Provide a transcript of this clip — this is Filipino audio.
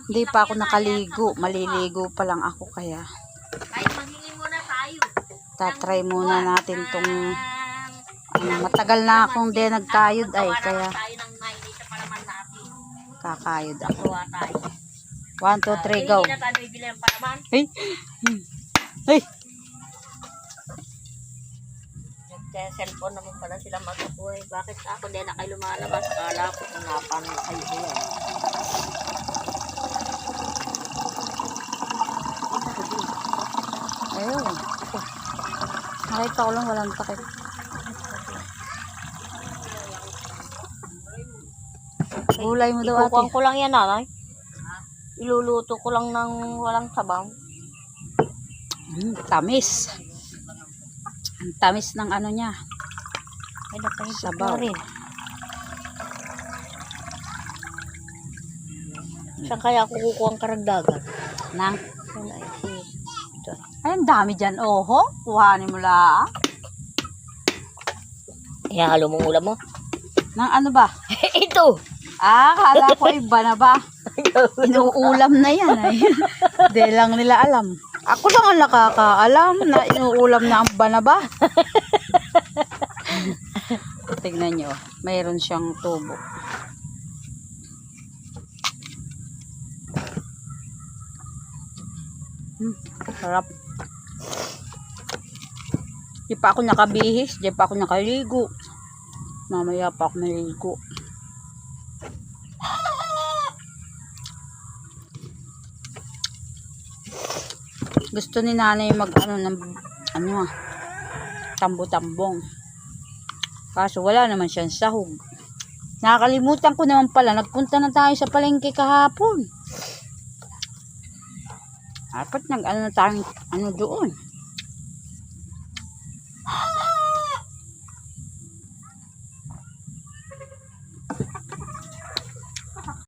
Hindi pa ako nakaligo. Maliligo pa lang ako kaya. Ay, maghingi muna tayo. Tatry muna natin tong matagal na akong di nagkayod ay kaya Tayo ng mainita pa naman natin. kakayod ako. Gawa tayo. 1, 2, 3, go. Hindi na tayo bibili ng palaman. Hey! Hey! Nagka-cellphone naman pala sila mag-upoy. Bakit ako din na kayo lumalabas? Akala ko kung napaano kayo yan. Ayun. Nakita ko lang walang takip. Gulay mo daw ate. Ikukuha ko lang yan, nanay. Iluluto ko lang ng walang sabaw. Tamis. Ang tamis ng ano niya. Ay, napahigit Sabaw. na rin. Saan kaya ako kukuha ang karagdagan? Nang, Yan ay, ito. ay, ang dami dyan. Oho, kuhanin mo lang. Ihahalo mong ulam mo? Nang ano ba? Ito! Kala ko iba na ba? Inuulam na yan ay. Di lang nila alam. Ako lang ang nakakaalam na inuulam na ang banaba. Tignan nyo, mayroon siyang tubo. Sarap. Di pa ako nakabihis, di pa ako nakaligo. Mamaya pa ako naligo. Gusto ni nanay mag tambo-tambong. Kaso wala naman siyang sahog. Nakakalimutan ko naman pala, nagpunta na tayo sa palengke kahapon. Dapat na tayo doon.